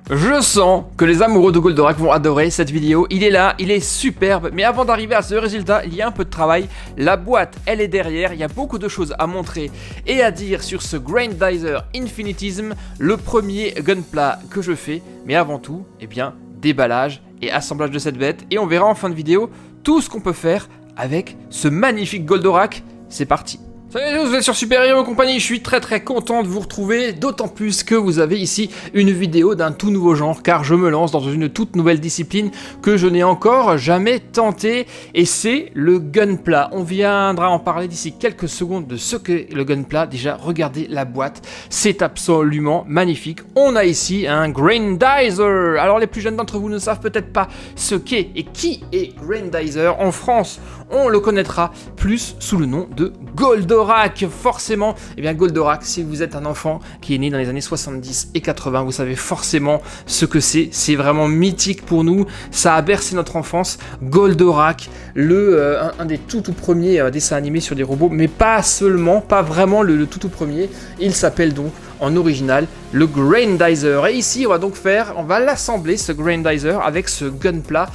Je sens que les amoureux de Goldorak vont adorer cette vidéo, il est là, il est superbe, mais avant d'arriver à ce résultat, il y a un peu de travail. La boîte, elle est derrière, il y a beaucoup de choses à montrer et à dire sur ce Grandizer Infinitism, le premier Gunpla que je fais, mais avant tout, eh bien, déballage et assemblage de cette bête, et on verra en fin de vidéo tout ce qu'on peut faire avec ce magnifique Goldorak. C'est parti. Salut à tous, vous êtes sur Super Hero Company, je suis très content de vous retrouver, d'autant plus que vous avez ici une vidéo d'un tout nouveau genre, car je me lance dans une toute nouvelle discipline que je n'ai encore jamais tentée, et c'est le Gunpla. On viendra en parler d'ici quelques secondes de ce qu'est le Gunpla. Déjà, regardez la boîte, c'est absolument magnifique. On a ici un Grandizer. Alors les plus jeunes d'entre vous ne savent peut-être pas ce qu'est et qui est Grandizer. En France, on le connaîtra plus sous le nom de Goldorak, forcément. Eh bien Goldorak, si vous êtes un enfant qui est né dans les années 70 et 80, vous savez forcément ce que c'est vraiment mythique pour nous, ça a bercé notre enfance. Goldorak, un des tout premiers dessins animés sur des robots, mais pas seulement, pas vraiment le tout premier, il s'appelle donc en original le Grandizer. Et ici on va l'assembler ce Grandizer avec ce Gunpla.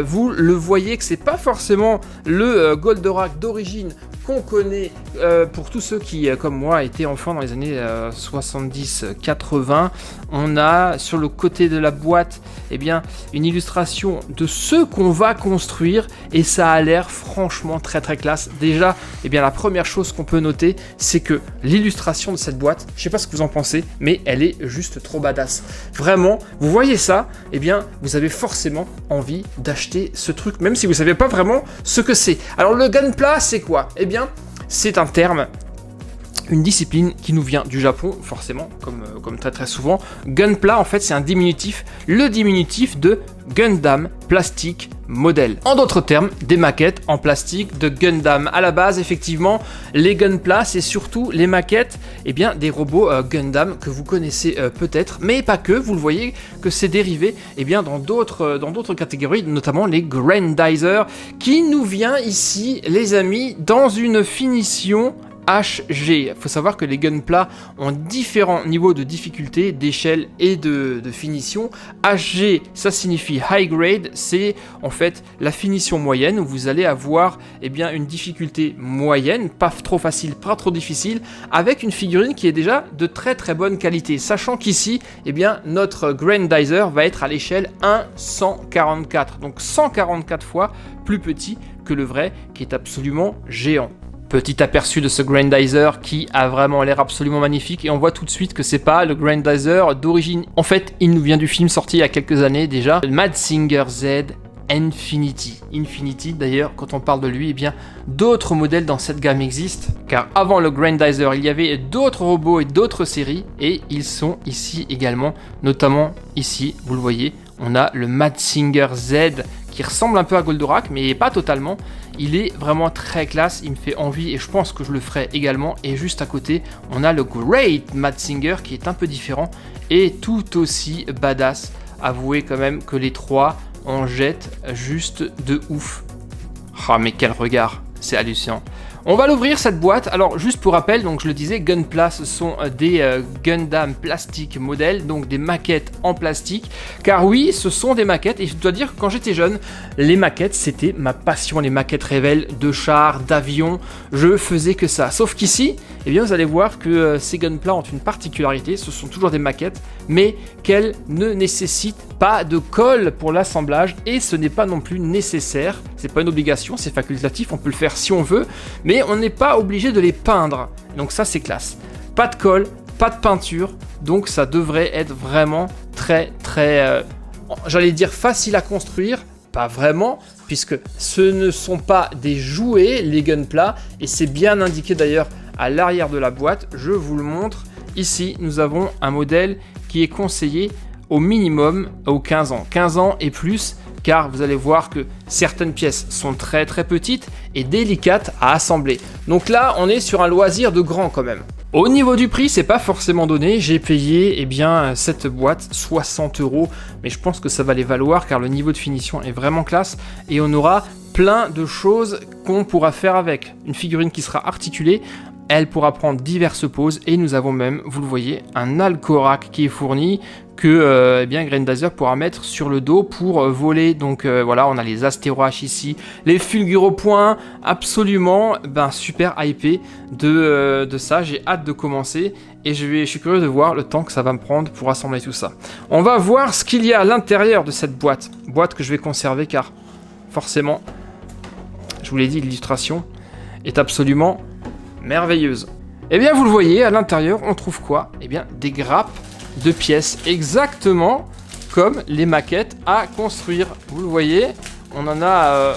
Vous le voyez que c'est pas forcément le Goldorak d'origine qu'on connaît pour tous ceux qui, comme moi, étaient enfants dans les années 70-80. On a sur le côté de la boîte une illustration de ce qu'on va construire, et ça a l'air franchement très classe. Déjà, la première chose qu'on peut noter, c'est que l'illustration de cette boîte, je sais pas ce que vous en pensez, mais elle est juste trop badass. Vraiment, vous voyez ça, vous avez forcément envie d'acheter ce truc, même si vous savez pas vraiment ce que c'est. Alors le Gunpla, c'est quoi ? C'est un terme, une discipline qui nous vient du Japon, forcément, comme très souvent. Gunpla, en fait, c'est un diminutif, le diminutif de Gundam Plastic Model. En d'autres termes, des maquettes en plastique de Gundam. À la base, effectivement, les Gunpla, c'est surtout les maquettes des robots Gundam que vous connaissez peut-être, mais pas que. Vous le voyez que c'est dérivé dans d'autres catégories, notamment les Grandizer, qui nous vient ici, les amis, dans une finition HG. Il faut savoir que les Gunpla ont différents niveaux de difficulté, d'échelle et de finition. HG, ça signifie High Grade, c'est en fait la finition moyenne, où vous allez avoir une difficulté moyenne, pas trop facile, pas trop difficile, avec une figurine qui est déjà de très bonne qualité. Sachant qu'ici, notre Grandizer va être à l'échelle 1/144, donc 144 fois plus petit que le vrai, qui est absolument géant. Petit aperçu de ce Grandizer qui a vraiment l'air absolument magnifique, et on voit tout de suite que c'est pas le Grandizer d'origine. En fait, il nous vient du film sorti il y a quelques années déjà, Mazinger Z Infinity. Infinity, d'ailleurs, quand on parle de lui, d'autres modèles dans cette gamme existent, car avant le Grandizer, il y avait d'autres robots et d'autres séries, et ils sont ici également, notamment ici, vous le voyez, on a le Mazinger Z qui ressemble un peu à Goldorak, mais pas totalement. Il est vraiment très classe, il me fait envie et je pense que je le ferai également. Et juste à côté, on a le Great Mazinger qui est un peu différent et tout aussi badass. Avouez quand même que les trois en jettent juste de ouf. Ah mais quel regard, c'est hallucinant. On va l'ouvrir cette boîte. Alors juste pour rappel, donc je le disais, Gunpla, ce sont des Gundam Plastic Model, donc des maquettes en plastique. Car oui, ce sont des maquettes, et je dois dire que quand j'étais jeune, les maquettes c'était ma passion, les maquettes révèlent de chars, d'avions, je faisais que ça. Sauf qu'ici, vous allez voir que ces Gunpla ont une particularité, ce sont toujours des maquettes, mais qu'elles ne nécessitent pas de colle pour l'assemblage, et ce n'est pas non plus nécessaire, c'est pas une obligation, c'est facultatif, on peut le faire si on veut, mais on n'est pas obligé de les peindre, donc ça c'est classe. Pas de colle, pas de peinture, donc ça devrait être vraiment très j'allais dire facile à construire, pas vraiment, puisque ce ne sont pas des jouets les Gunpla, et c'est bien indiqué d'ailleurs à l'arrière de la boîte, je vous le montre. Ici nous avons un modèle qui est conseillé au minimum aux 15 ans, 15 ans et plus, car vous allez voir que certaines pièces sont très petites et délicates à assembler. Donc là, on est sur un loisir de grand quand même. Au niveau du prix, c'est pas forcément donné. J'ai payé cette boîte 60 €, mais je pense que ça va les valoir car le niveau de finition est vraiment classe et on aura plein de choses qu'on pourra faire avec. Une figurine qui sera articulée Elle pourra prendre diverses poses et nous avons même, vous le voyez, un alcorac qui est fourni que eh bien Grendizer pourra mettre sur le dos pour voler. Donc voilà, on a les Astéroaches ici, les Fulguropoints, absolument super hypé de ça. J'ai hâte de commencer et je suis curieux de voir le temps que ça va me prendre pour assembler tout ça. On va voir ce qu'il y a à l'intérieur de cette boîte que je vais conserver car forcément, je vous l'ai dit, l'illustration est absolument merveilleuse. Et bien vous le voyez, à l'intérieur on trouve quoi? Et bien des grappes de pièces, exactement comme les maquettes à construire. Vous le voyez, on en a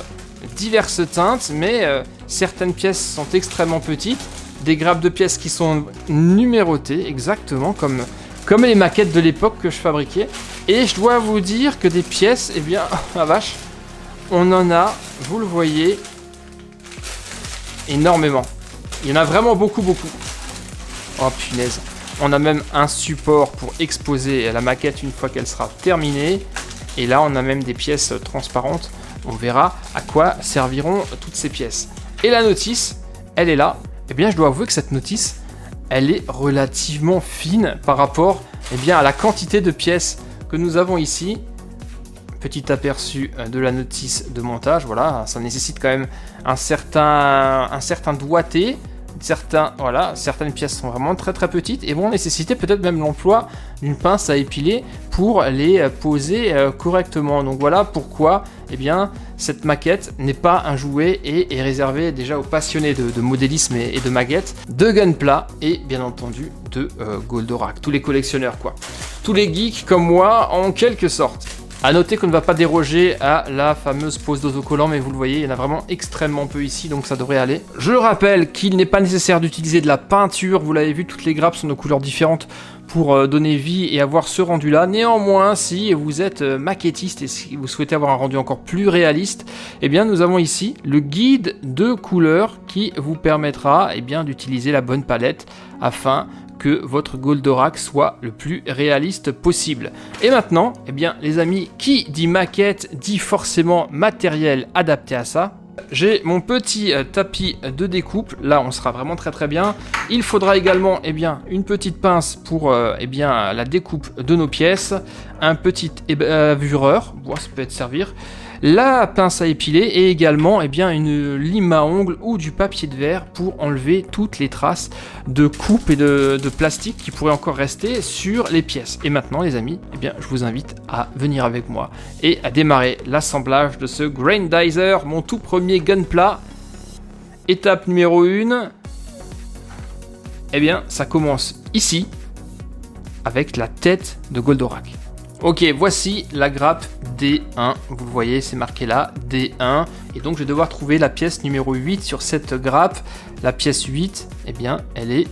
diverses teintes, mais certaines pièces sont extrêmement petites, des grappes de pièces qui sont numérotées, exactement comme les maquettes de l'époque que je fabriquais. Et je dois vous dire que des pièces, eh bien, la vache, on en a, vous le voyez, énormément. Il y en a vraiment beaucoup. Oh punaise. On a même un support pour exposer la maquette une fois qu'elle sera terminée. Et là, on a même des pièces transparentes. On verra à quoi serviront toutes ces pièces. Et la notice, elle est là. Eh bien, je dois avouer que cette notice, elle est relativement fine par rapport à la quantité de pièces que nous avons ici. Petit aperçu de la notice de montage. Voilà, ça nécessite quand même un certain doigté. Certaines pièces sont vraiment très petites et vont nécessiter peut-être même l'emploi d'une pince à épiler pour les poser correctement. Donc voilà pourquoi cette maquette n'est pas un jouet et est réservée déjà aux passionnés de modélisme et de maquettes, de Gunpla et bien entendu de Goldorak. Tous les collectionneurs quoi. Tous les geeks comme moi en quelque sorte. A noter qu'on ne va pas déroger à la fameuse pose d'autocollant, mais vous le voyez, il y en a vraiment extrêmement peu ici, donc ça devrait aller. Je rappelle qu'il n'est pas nécessaire d'utiliser de la peinture, vous l'avez vu, toutes les grappes sont de couleurs différentes pour donner vie et avoir ce rendu-là. Néanmoins, si vous êtes maquettiste et si vous souhaitez avoir un rendu encore plus réaliste, eh bien nous avons ici le guide de couleurs qui vous permettra d'utiliser la bonne palette afin que votre Goldorak soit le plus réaliste possible. Et maintenant, les amis, qui dit maquette dit forcément matériel adapté à ça. J'ai mon petit tapis de découpe, là on sera vraiment très bien. Il faudra également une petite pince pour la découpe de nos pièces, un petit évureur, ça peut être servir. La pince à épiler et également une lime à ongles ou du papier de verre pour enlever toutes les traces de coupe et de plastique qui pourraient encore rester sur les pièces. Et maintenant les amis, je vous invite à venir avec moi et à démarrer l'assemblage de ce Grendizer, mon tout premier Gunpla. Étape numéro 1, ça commence ici avec la tête de Goldorak. Ok, voici la grappe D1, vous le voyez, c'est marqué là, D1, et donc je vais devoir trouver la pièce numéro 8 sur cette grappe. La pièce 8, elle est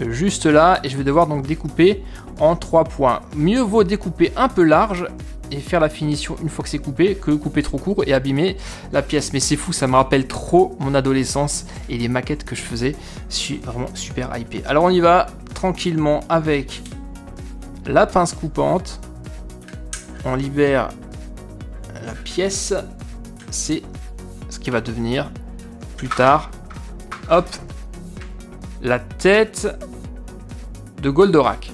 juste là, et je vais devoir donc découper en 3 points. Mieux vaut découper un peu large et faire la finition une fois que c'est coupé, que couper trop court et abîmer la pièce. Mais c'est fou, ça me rappelle trop mon adolescence et les maquettes que je faisais. Je suis vraiment super hypé. Alors on y va tranquillement avec la pince coupante. On libère la pièce, c'est ce qui va devenir plus tard, hop, la tête de Goldorak.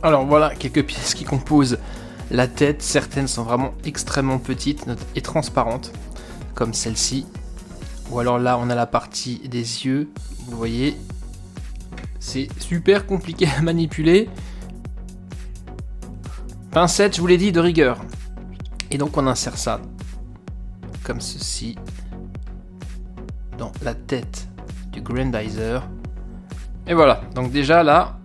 Alors voilà quelques pièces qui composent la tête, certaines sont vraiment extrêmement petites et transparentes, comme celle-ci, ou alors là on a la partie des yeux, vous voyez, c'est super compliqué à manipuler. Pincette, je vous l'ai dit, de rigueur. Et donc on insère ça comme ceci dans la tête du Grendizer. Et voilà, donc déjà là,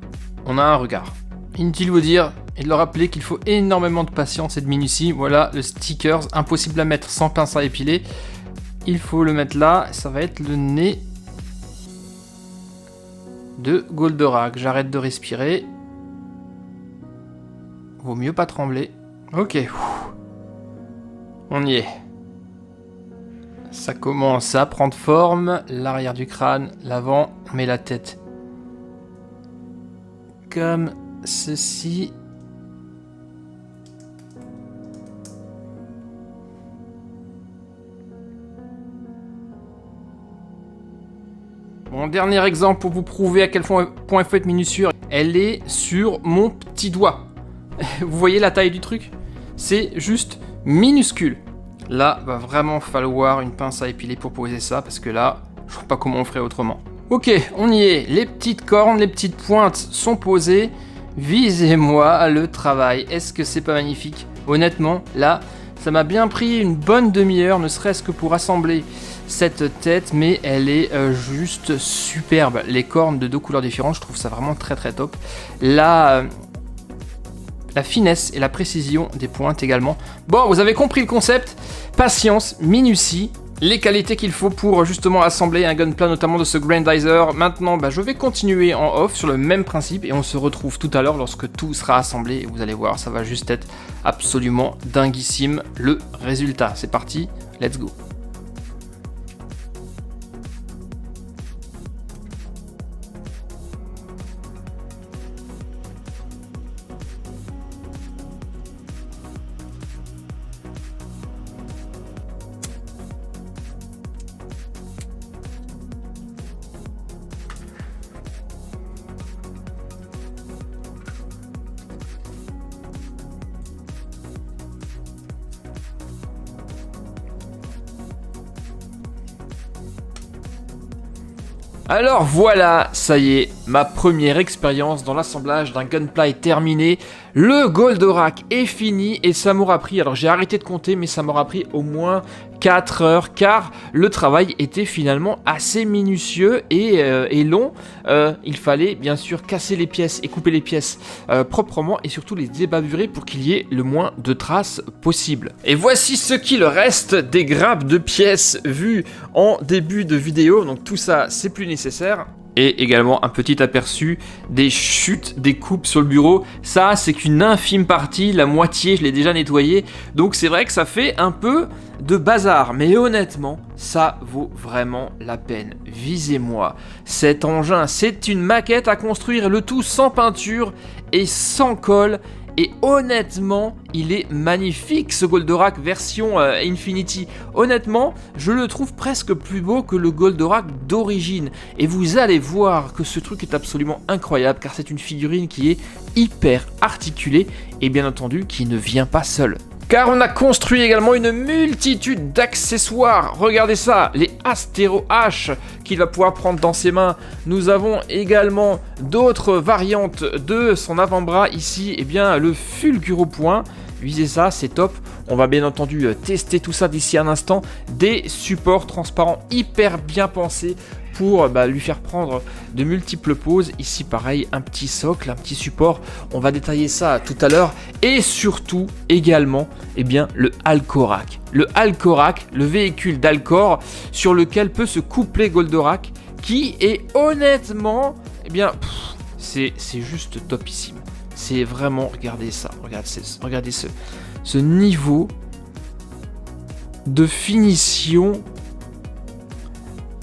on a un regard. Inutile de vous dire et de le rappeler qu'il faut énormément de patience et de minutie. Voilà le stickers, impossible à mettre sans pince à épiler. Il faut le mettre là, ça va être le nez de Goldorak. J'arrête de respirer. Vaut mieux pas trembler. Ok. On y est. Ça commence à prendre forme. L'arrière du crâne, l'avant. On met la tête comme ceci. mon dernier exemple pour vous prouver à quel point il faut être minutieux, elle est sur mon petit doigt. Vous voyez la taille du truc? C'est juste minuscule. Là, va vraiment falloir une pince à épiler pour poser ça, parce que là, je vois pas comment on ferait autrement. Ok, on y est. Les petites cornes, les petites pointes sont posées. Visez-moi le travail. Est-ce que c'est pas magnifique? Honnêtement, là, ça m'a bien pris une bonne demi-heure, ne serait-ce que pour assembler cette tête, mais elle est juste superbe. Les cornes de deux couleurs différentes, je trouve ça vraiment très très top. La finesse et la précision des pointes également. Bon, vous avez compris le concept. Patience, minutie, les qualités qu'il faut pour justement assembler un gunpla, notamment de ce Grandizer. Maintenant, je vais continuer en off sur le même principe et on se retrouve tout à l'heure lorsque tout sera assemblé. Et vous allez voir, ça va juste être absolument dinguissime le résultat. C'est parti, let's go. Alors voilà, ça y est, ma première expérience dans l'assemblage d'un gunpla est terminée. Le Goldorak est fini et ça m'aura pris, alors j'ai arrêté de compter, mais ça m'aura pris au moins 4 heures car le travail était finalement assez minutieux et long. Il fallait bien sûr casser les pièces et couper les pièces proprement et surtout les débaburer pour qu'il y ait le moins de traces possible. Et voici ce qu'il reste des grappes de pièces vues en début de vidéo, donc tout ça c'est plus nécessaire. Et également un petit aperçu des chutes, des coupes sur le bureau. Ça, c'est qu'une infime partie, la moitié, je l'ai déjà nettoyé. Donc c'est vrai que ça fait un peu de bazar. Mais honnêtement, ça vaut vraiment la peine. Visez-moi cet engin. C'est une maquette à construire, le tout sans peinture et sans colle. Et honnêtement, il est magnifique ce Goldorak version Infinity. Honnêtement, je le trouve presque plus beau que le Goldorak d'origine. Et vous allez voir que ce truc est absolument incroyable car c'est une figurine qui est hyper articulée et bien entendu qui ne vient pas seule. Car on a construit également une multitude d'accessoires. Regardez ça, les Astéro H qu'il va pouvoir prendre dans ses mains. Nous avons également d'autres variantes de son avant-bras. Ici, le Fulguro Point. Visez ça, c'est top. On va bien entendu tester tout ça d'ici un instant. Des supports transparents hyper bien pensés pour lui faire prendre de multiples poses. Ici pareil, un petit socle, un petit support. On va détailler ça tout à l'heure. Et surtout également le Alcorak. Le Alcorak, le véhicule d'Alcor sur lequel peut se coupler Goldorak, qui est honnêtement, c'est juste topissime. C'est vraiment, regardez ça, regardez ce niveau de finition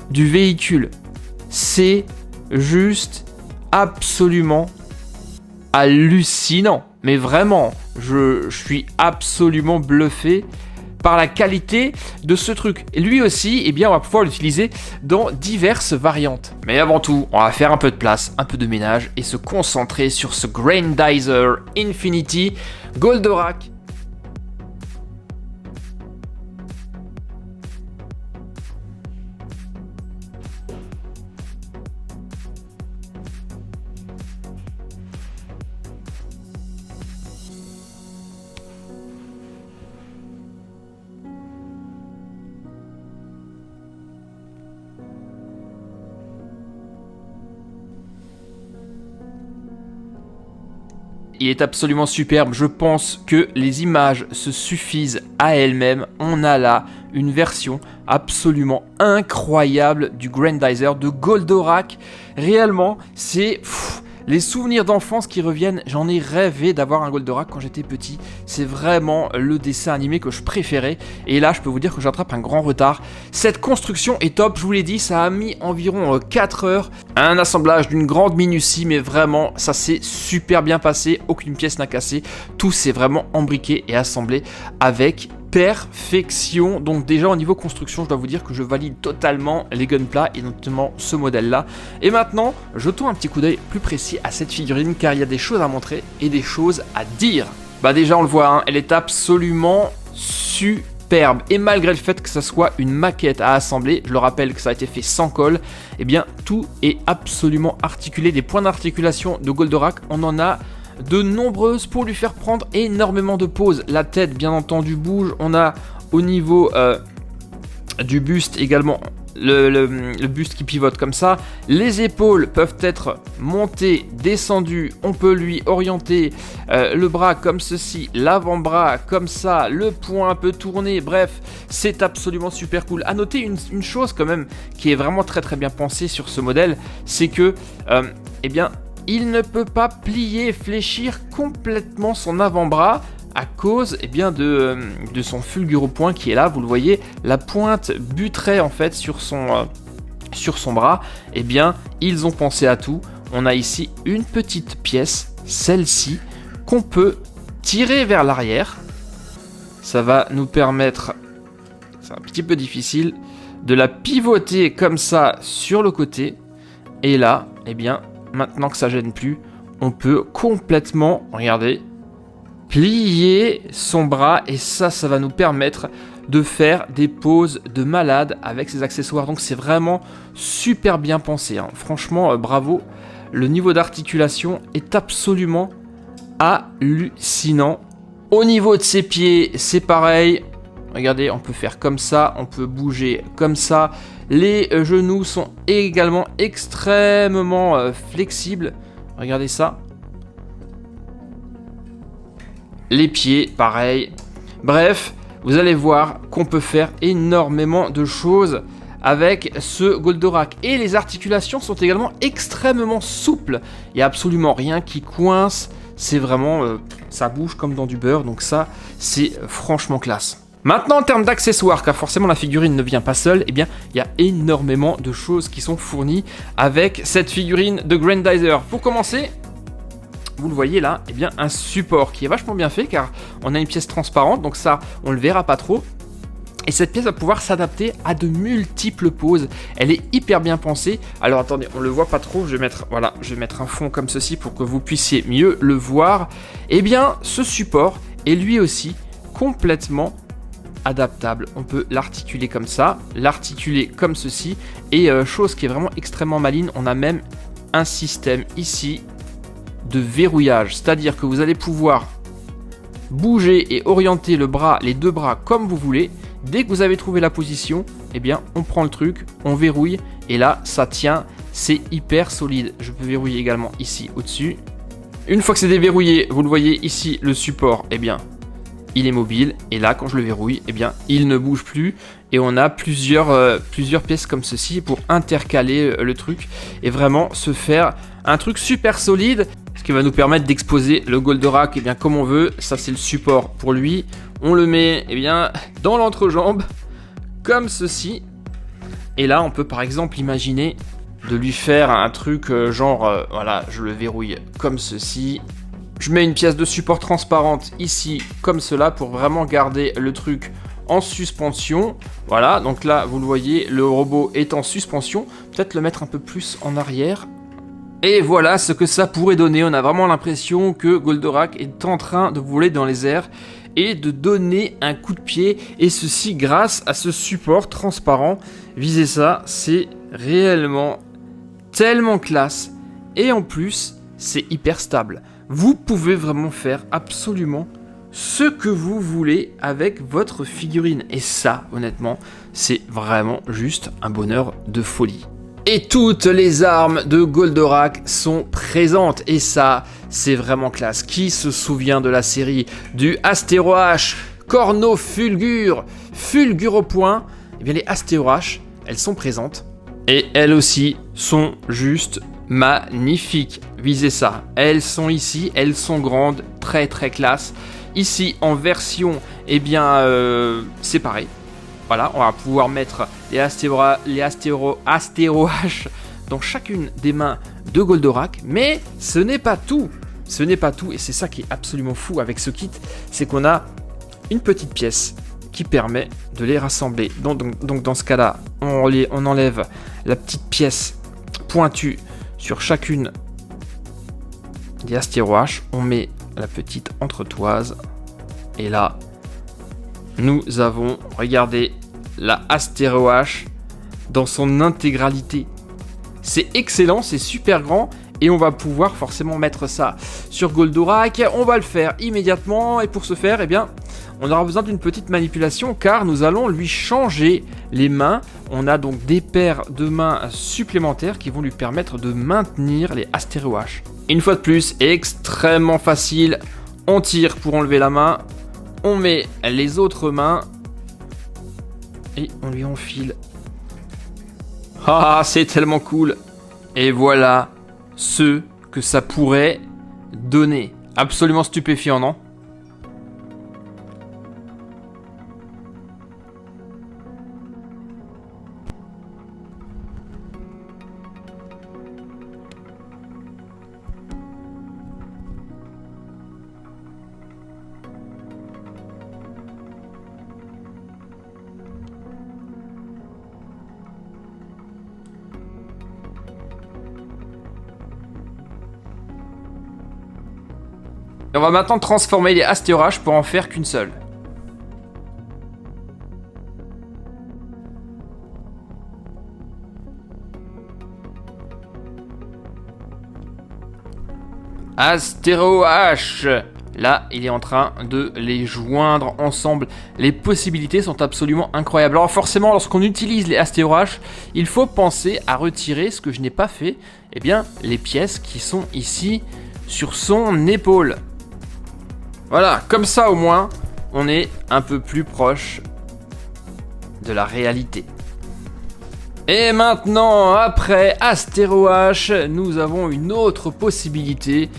du véhicule. C'est juste absolument hallucinant. Mais vraiment, je suis absolument bluffé par la qualité de ce truc. Et lui aussi, on va pouvoir l'utiliser dans diverses variantes. Mais avant tout, on va faire un peu de place, un peu de ménage et se concentrer sur ce Grandizer Infinity Goldorak. Il est absolument superbe, je pense que les images se suffisent à elles-mêmes. On a là une version absolument incroyable du Grandizer, de Goldorak. Réellement, c'est les souvenirs d'enfance qui reviennent. J'en ai rêvé d'avoir un Goldorak quand j'étais petit. C'est vraiment le dessin animé que je préférais. Et là, je peux vous dire que j'attrape un grand retard. Cette construction est top, je vous l'ai dit, ça a mis environ 4 heures. Un assemblage d'une grande minutie, mais vraiment, ça s'est super bien passé. Aucune pièce n'a cassé. Tout s'est vraiment embriqué et assemblé avec perfection. Donc déjà au niveau construction, je dois vous dire que je valide totalement les Gunpla et notamment ce modèle là. Et maintenant, jetons un petit coup d'œil plus précis à cette figurine car il y a des choses à montrer et des choses à dire. Bah déjà on le voit, hein, elle est absolument superbe. Et malgré le fait que ça soit une maquette à assembler, je le rappelle que ça a été fait sans colle, et bien tout est absolument articulé. Des points d'articulation de Goldorak, on en a de nombreuses pour lui faire prendre énormément de poses. La tête bien entendu bouge, on a au niveau du buste également le buste qui pivote comme ça, les épaules peuvent être montées, descendues, on peut lui orienter le bras comme ceci, l'avant-bras comme ça, le poing peut tourner, bref, c'est absolument super cool. À noter une chose quand même qui est vraiment très très bien pensée sur ce modèle, c'est que eh bien il ne peut pas plier, fléchir complètement son avant-bras à cause eh bien, de son fulguro-point qui est là, vous le voyez, la pointe buterait en fait sur son bras. Eh bien, ils ont pensé à tout. On a ici une petite pièce, celle-ci, qu'on peut tirer vers l'arrière. Ça va nous permettre, c'est un petit peu difficile, de la pivoter comme ça sur le côté. Et là, eh bien, maintenant que ça gêne plus, on peut complètement, regardez, plier son bras et ça va nous permettre de faire des poses de malade avec ces accessoires. Donc c'est vraiment super bien pensé, hein. Franchement, bravo. Le niveau d'articulation est absolument hallucinant. Au niveau de ses pieds, c'est pareil. Regardez, on peut faire comme ça, on peut bouger comme ça. Les genoux sont également extrêmement flexibles. Regardez ça. Les pieds, pareil. Bref, vous allez voir qu'on peut faire énormément de choses avec ce Goldorak. Et les articulations sont également extrêmement souples. Il n'y a absolument rien qui coince. C'est vraiment... ça bouge comme dans du beurre. Donc ça, c'est franchement classe. Maintenant, en termes d'accessoires, car forcément la figurine ne vient pas seule, eh bien, il y a énormément de choses qui sont fournies avec cette figurine de Grandizer. Pour commencer... vous le voyez là, eh bien un support qui est vachement bien fait car on a une pièce transparente, donc ça on le verra pas trop. Et cette pièce va pouvoir s'adapter à de multiples poses. Elle est hyper bien pensée. Alors attendez, on le voit pas trop, je vais mettre un fond comme ceci pour que vous puissiez mieux le voir. Eh bien ce support est lui aussi complètement adaptable. On peut l'articuler comme ça, l'articuler comme ceci. Et chose qui est vraiment extrêmement maligne, on a même un système ici de verrouillage, c'est-à-dire que vous allez pouvoir bouger et orienter les deux bras comme vous voulez. Dès que vous avez trouvé la position, eh bien on prend le truc, on verrouille et là ça tient, c'est hyper solide. Je peux verrouiller également ici au-dessus. Une fois que c'est déverrouillé, vous le voyez ici, le support, eh bien il est mobile et là quand je le verrouille, eh bien il ne bouge plus et on a plusieurs pièces comme ceci pour intercaler le truc et vraiment se faire un truc super solide. Ce qui va nous permettre d'exposer le Goldorak bien comme on veut. Ça c'est le support pour lui. On le met bien dans l'entrejambe comme ceci. Et là on peut par exemple imaginer de lui faire un truc genre voilà, je le verrouille comme ceci. Je mets une pièce de support transparente ici comme cela pour vraiment garder le truc en suspension. Voilà, donc là vous le voyez, le robot est en suspension. Peut-être le mettre un peu plus en arrière. Et voilà ce que ça pourrait donner. On a vraiment l'impression que Goldorak est en train de voler dans les airs et de donner un coup de pied. Et ceci grâce à ce support transparent. Visez ça, c'est réellement tellement classe. Et en plus, c'est hyper stable. Vous pouvez vraiment faire absolument ce que vous voulez avec votre figurine. Et ça, honnêtement, c'est vraiment juste un bonheur de folie. Et toutes les armes de Goldorak sont présentes. Et ça, c'est vraiment classe. Qui se souvient de la série du Astérohache, Corno Fulgure, Fulguropoint? Eh bien, les Astérohaches, elles sont présentes. Et elles aussi sont juste magnifiques. Visez ça. Elles sont ici, elles sont grandes, très très classe. Ici, en version, eh bien, séparée. Voilà, on va pouvoir mettre les Astérohaches dans chacune des mains de Goldorak. Mais ce n'est pas tout. Ce n'est pas tout. Et c'est ça qui est absolument fou avec ce kit. C'est qu'on a une petite pièce qui permet de les rassembler. Donc dans ce cas-là, on enlève la petite pièce pointue sur chacune des astéroaches, on met la petite entretoise et là nous avons, regardez, la astéroache dans son intégralité. C'est excellent, c'est super grand et on va pouvoir forcément mettre ça sur Goldorak. On va le faire immédiatement et pour ce faire, eh bien, on aura besoin d'une petite manipulation car nous allons lui changer les mains. On a donc des paires de mains supplémentaires qui vont lui permettre de maintenir les astéroaches. Une fois de plus, extrêmement facile. On tire pour enlever la main. On met les autres mains. Et on lui enfile. Ah, c'est tellement cool. Et voilà ce que ça pourrait donner. Absolument stupéfiant, non ? Et on va maintenant transformer les astéroaches pour en faire qu'une seule. Astéroache. Là, il est en train de les joindre ensemble. Les possibilités sont absolument incroyables. Alors forcément, lorsqu'on utilise les astéroaches, il faut penser à retirer ce que je n'ai pas fait. Eh bien, les pièces qui sont ici sur son épaule. Voilà, comme ça au moins, on est un peu plus proche de la réalité. Et maintenant, après Astéroache, nous avons une autre possibilité.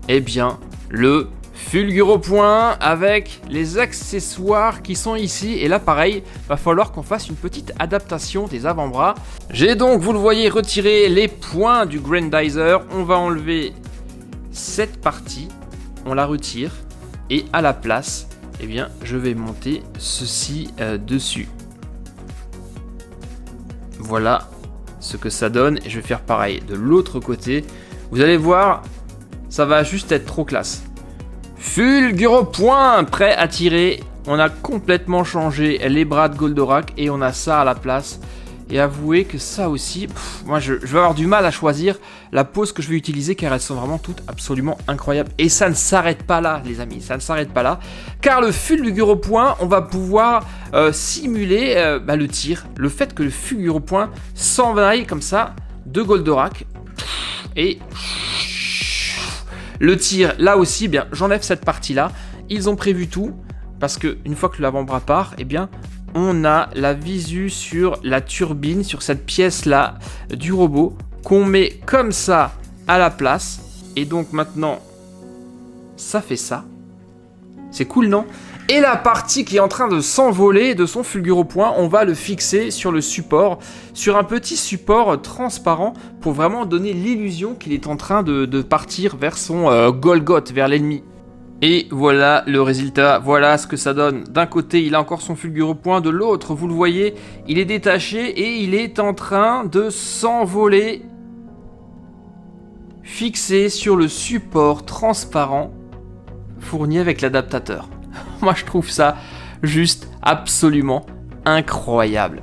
Eh bien, le Fulguropoint avec les accessoires qui sont ici. Et là, pareil, va falloir qu'on fasse une petite adaptation des avant-bras. J'ai donc, vous le voyez, retiré les points du Grandizer. On va enlever cette partie. On la retire et à la place, eh bien, je vais monter ceci dessus. Voilà ce que ça donne et je vais faire pareil de l'autre côté. Vous allez voir, ça va juste être trop classe. Fulguropoint, prêt à tirer. On a complètement changé les bras de Goldorak et on a ça à la place. Et avouez que ça aussi, moi je vais avoir du mal à choisir la pose que je vais utiliser car elles sont vraiment toutes absolument incroyables. Et ça ne s'arrête pas là, les amis, ça ne s'arrête pas là. Car le Fulguropoint, on va pouvoir simuler le tir. Le fait que le Fulguropoint s'en aille comme ça de Goldorak. Et le tir, là aussi, bien, j'enlève cette partie-là. Ils ont prévu tout parce qu'une fois que l'avant-bras part, eh bien, on a la visu sur la turbine, sur cette pièce-là du robot, qu'on met comme ça à la place. Et donc maintenant, ça fait ça. C'est cool, non ? Et la partie qui est en train de s'envoler de son Fulguropoint, on va le fixer sur le support, sur un petit support transparent, pour vraiment donner l'illusion qu'il est en train de partir vers son Golgoth, vers l'ennemi. Et voilà le résultat, voilà ce que ça donne. D'un côté, il a encore son Fulguropoint, de l'autre, vous le voyez, il est détaché et il est en train de s'envoler, fixé sur le support transparent fourni avec l'adaptateur. Moi, je trouve ça juste absolument incroyable.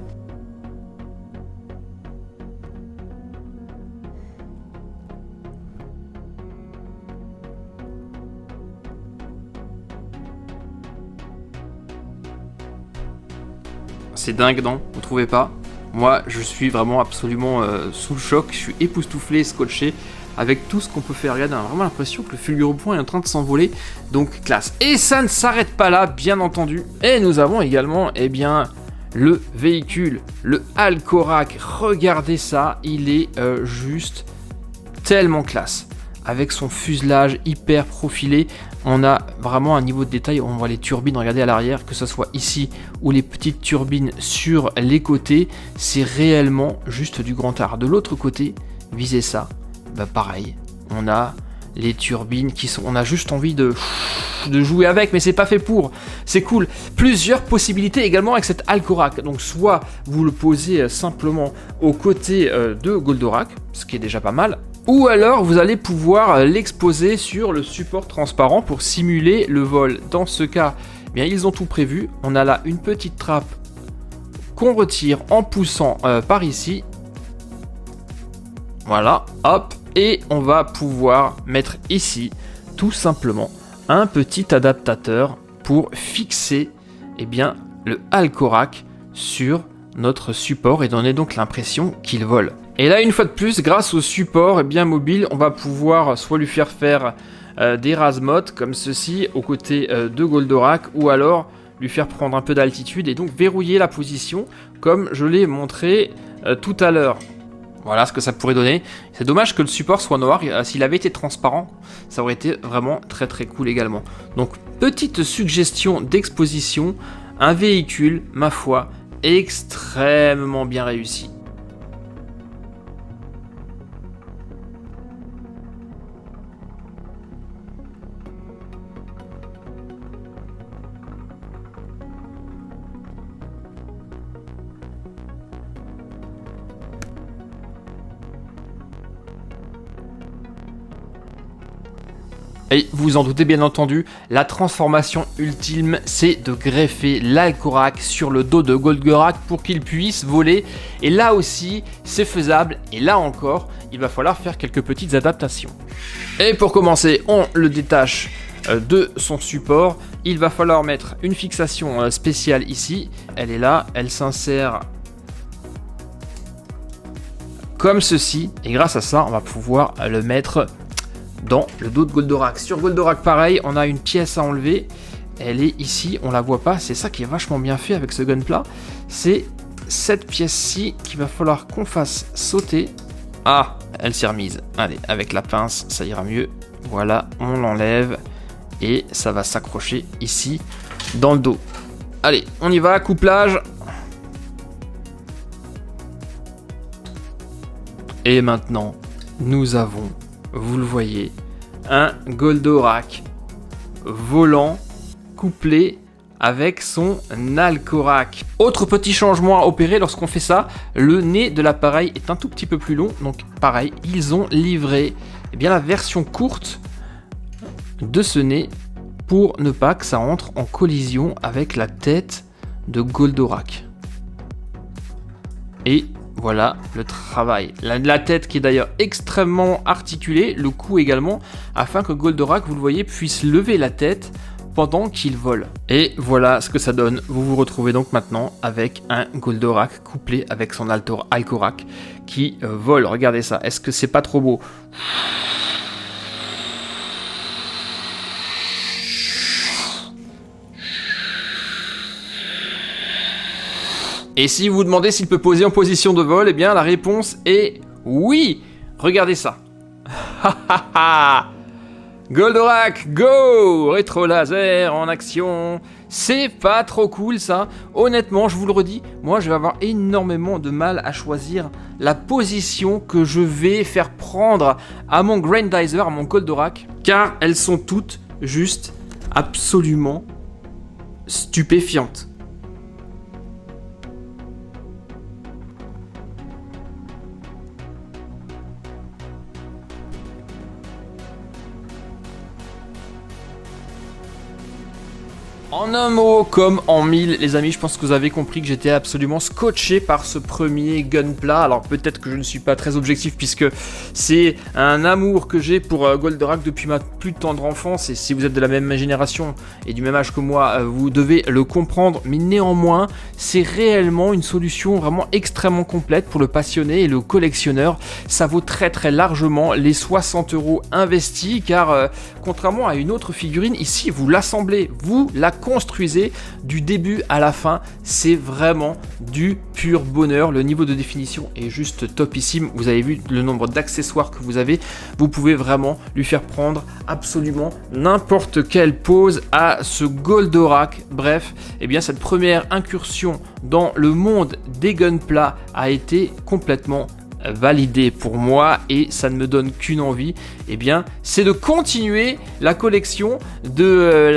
C'est dingue, non ? Vous trouvez pas ? Moi, je suis vraiment absolument sous le choc. Je suis époustouflé, scotché avec tout ce qu'on peut faire. Regardez, on a vraiment l'impression que le Fulguropoint est en train de s'envoler. Donc, classe. Et ça ne s'arrête pas là, bien entendu. Et nous avons également, eh bien, le véhicule, le Alcorak. Regardez ça, il est juste tellement classe. Avec son fuselage hyper profilé, on a vraiment un niveau de détail. On voit les turbines, regardez à l'arrière, que ce soit ici ou les petites turbines sur les côtés. C'est réellement juste du grand art. De l'autre côté, visez ça, bah pareil, on a les turbines qui sont... On a juste envie de jouer avec, mais c'est pas fait pour. C'est cool. Plusieurs possibilités également avec cet Alcorac. Donc soit vous le posez simplement aux côtés de Goldorak, ce qui est déjà pas mal. Ou alors vous allez pouvoir l'exposer sur le support transparent pour simuler le vol. Dans ce cas, eh bien, ils ont tout prévu. On a là une petite trappe qu'on retire en poussant par ici. Voilà, hop. Et on va pouvoir mettre ici, tout simplement, un petit adaptateur pour fixer eh bien, le Alcorac sur notre support et donner donc l'impression qu'il vole. Et là, une fois de plus, grâce au support bien mobile, on va pouvoir soit lui faire faire des rasemotes comme ceci aux côtés de Goldorak, ou alors lui faire prendre un peu d'altitude et donc verrouiller la position comme je l'ai montré tout à l'heure. Voilà ce que ça pourrait donner. C'est dommage que le support soit noir. S'il avait été transparent, ça aurait été vraiment très très cool également. Donc, petite suggestion d'exposition. Un véhicule, ma foi, extrêmement bien réussi. Et vous en doutez bien entendu, la transformation ultime, c'est de greffer l'Alcorac sur le dos de Goldorak pour qu'il puisse voler. Et là aussi, c'est faisable. Et là encore, il va falloir faire quelques petites adaptations. Et pour commencer, on le détache de son support. Il va falloir mettre une fixation spéciale ici. Elle est là, elle s'insère comme ceci. Et grâce à ça, on va pouvoir le mettre dans le dos de Goldorak. Sur Goldorak, pareil, on a une pièce à enlever. Elle est ici, on la voit pas. C'est ça qui est vachement bien fait avec ce gunpla. C'est cette pièce-ci qu'il va falloir qu'on fasse sauter. Ah, elle s'est remise. Allez, avec la pince, ça ira mieux. Voilà, on l'enlève et ça va s'accrocher ici dans le dos. Allez, on y va, couplage. Et maintenant, nous avons, vous le voyez, un Goldorak volant couplé avec son Alcorac. Autre petit changement à opérer lorsqu'on fait ça, le nez de l'appareil est un tout petit peu plus long. Donc pareil, ils ont livré la version courte de ce nez pour ne pas que ça entre en collision avec la tête de Goldorak. Et voilà le travail. La tête qui est d'ailleurs extrêmement articulée, le cou également, afin que Goldorak, vous le voyez, puisse lever la tête pendant qu'il vole. Et voilà ce que ça donne. Vous vous retrouvez donc maintenant avec un Goldorak couplé avec son Alcorac qui vole. Regardez ça. Est-ce que c'est pas trop beau ? Et si vous vous demandez s'il peut poser en position de vol, eh bien la réponse est oui. Regardez ça. Goldorak, go! Rétro laser en action. C'est pas trop cool ça. Honnêtement, je vous le redis, moi je vais avoir énormément de mal à choisir la position que je vais faire prendre à mon Grandizer, à mon Goldorak, car elles sont toutes juste absolument stupéfiantes. En un mot comme en mille, les amis, je pense que vous avez compris que j'étais absolument scotché par ce premier gunpla. Alors peut-être que je ne suis pas très objectif puisque c'est un amour que j'ai pour Goldorak depuis ma plus tendre enfance. Et si vous êtes de la même génération et du même âge que moi, vous devez le comprendre. Mais néanmoins, c'est réellement une solution vraiment extrêmement complète pour le passionné et le collectionneur. Ça vaut très très largement les 60 € investis car contrairement à une autre figurine, ici vous l'assemblez, vous la construisez du début à la fin, c'est vraiment du pur bonheur. Le niveau de définition est juste topissime. Vous avez vu le nombre d'accessoires que vous avez, vous pouvez vraiment lui faire prendre absolument n'importe quelle pose à ce Goldorak. Bref, eh bien cette première incursion dans le monde des gunpla a été complètement validé pour moi et ça ne me donne qu'une envie, eh bien, c'est de continuer la collection de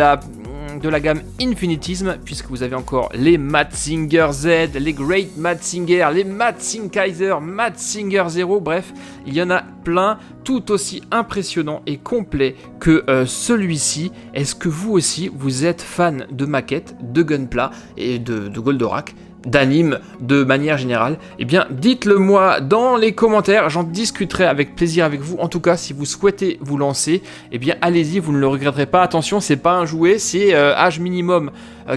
la gamme Infinitism, puisque vous avez encore les Mazinger Z, les Great Mazinger, les Mazinkaiser, Mazinger Zero, bref, il y en a plein, tout aussi impressionnant et complet que celui-ci. Est-ce que vous aussi, vous êtes fan de maquettes, de Gunpla et de Goldorak, d'anime de manière générale? Eh bien, dites-le moi dans les commentaires, j'en discuterai avec plaisir avec vous. En tout cas, si vous souhaitez vous lancer, eh bien, allez-y, vous ne le regretterez pas. Attention, c'est pas un jouet, c'est âge minimum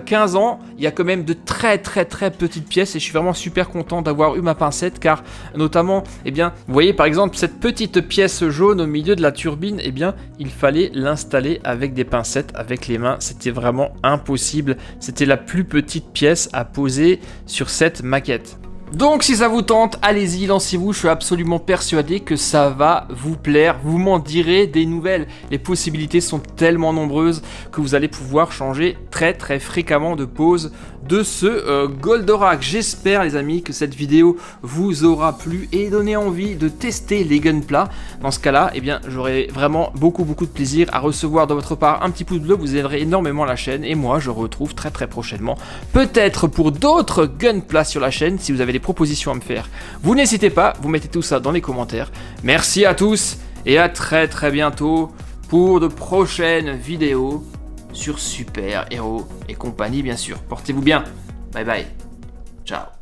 15 ans. Il y a quand même de très petites pièces et je suis vraiment super content d'avoir eu ma pincette, car notamment, eh bien, vous voyez par exemple cette petite pièce jaune au milieu de la turbine, eh bien, il fallait l'installer avec des pincettes, avec les mains. C'était vraiment impossible. C'était la plus petite pièce à poser sur cette maquette. Donc si ça vous tente, allez-y, lancez-vous, je suis absolument persuadé que ça va vous plaire, vous m'en direz des nouvelles. Les possibilités sont tellement nombreuses que vous allez pouvoir changer très fréquemment de pose de ce Goldorak. J'espère les amis que cette vidéo vous aura plu et donné envie de tester les Gunpla. Dans ce cas-là, eh bien j'aurai vraiment beaucoup de plaisir à recevoir de votre part un petit pouce bleu, vous aiderez énormément la chaîne et moi je retrouve très prochainement, peut-être pour d'autres Gunpla sur la chaîne. Si vous avez des propositions à me faire, vous n'hésitez pas, vous mettez tout ça dans les commentaires. Merci à tous et à très bientôt pour de prochaines vidéos sur Super Héros et compagnie bien sûr. Portez-vous bien, bye bye, ciao.